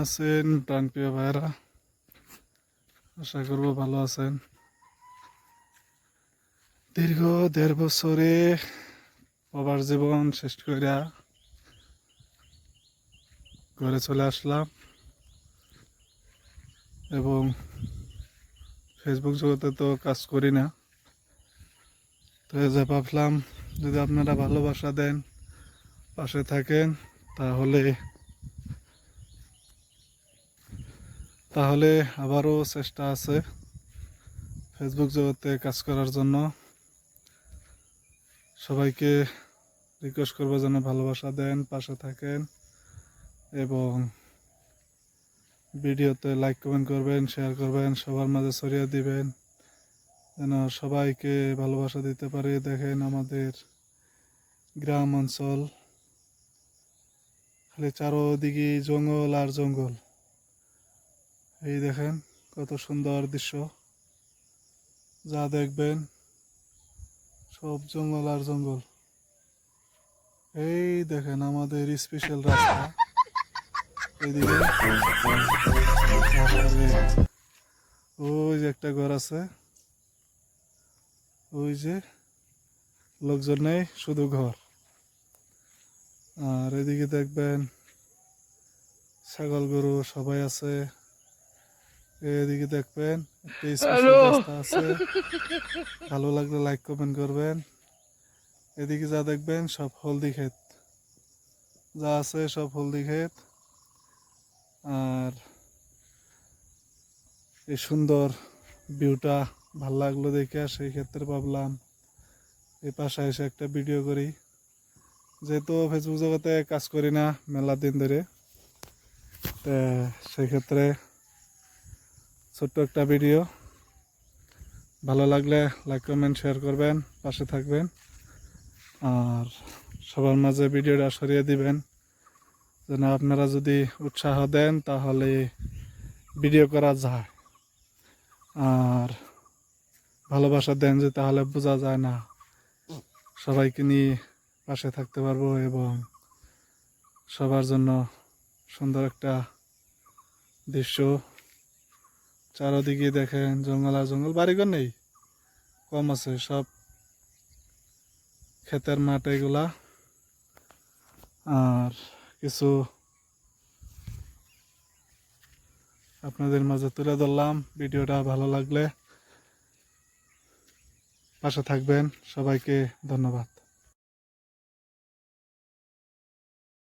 আছেন প্রাণপ্রিয় ভাইরা? আশা করব ভালো আছেন। দীর্ঘ ১.৫ বছরে প্রবাস জীবন শেষ কইরা ঘরে চলে আসলাম এবং ফেসবুক জগতে তো কাজ করি না। তো যে ভাবলাম যদি আপনারা ভালোবাসা দেন, পাশে থাকেন, তাহলে আবারও চেষ্টা আছে ফেসবুক জগতে কাজ করার জন্য। সবাইকে রিকোয়েস্ট করবো যেন ভালোবাসা দেন, পাশে থাকেন এবং ভিডিওতে লাইক কমেন্ট করবেন, শেয়ার করবেন, সবার মাঝে ছড়িয়ে দিবেন যেন সবাইকে ভালোবাসা দিতে পারি। দেখেন আমাদের গ্রাম অঞ্চল, খালি চারোদিকে জঙ্গল আর জঙ্গল। এই দেখেন কত সুন্দর দৃশ্য, যা দেখবেন সব জঙ্গল আর জঙ্গল। এই দেখেন আমাদের স্পেশাল রাস্তা, এইদিকে ওই যে একটা ঘর আছে, ওই যে লোকজন নেই, শুধু ঘর। আর এদিকে দেখবেন ছাগল গরু সবাই আছে। এদিকে দেখবেন একটা স্পেশাল রাস্তা আছে, ভালো লাগলে লাইক কমেন্ট করবেন। এদিকে যা দেখবেন সব হলদি ক্ষেত, যা আছে সব হলদি ক্ষেত। আর এই সুন্দর ভিউটা ভাল লাগলো দেখে সেই ক্ষেত্রে ভাবলাম এই পাশে এসে একটা ভিডিও করি। যেহেতু ফেসবুক জগতে কাজ করি না মেলা দিন ধরে, তো সেই ক্ষেত্রে ছোট্ট একটা ভিডিও। ভালো লাগলে লাইক কমেন্ট শেয়ার করবেন, পাশে থাকবেন আর সবার মাঝে ভিডিওটা সরিয়ে দিবেন যেন আপনারা যদি উৎসাহ দেন তাহলে ভিডিও করা যায়। আর ভালোবাসা দেন যে তাহলে বোঝা যায় না, সবাইকে নিয়ে পাশে থাকতে পারবো এবং সবার জন্য সুন্দর একটা দৃশ্য। চারোদিকে দেখেন জঙ্গল আর জঙ্গল, বাড়িঘর নেই, কম আছে, সব ক্ষেতের মাঠ এগুলা। আর কিছু আপনাদের মাঝে তুলে ধরলাম। ভিডিওটা ভালো লাগলে পাশে থাকবেন। সবাইকে ধন্যবাদ।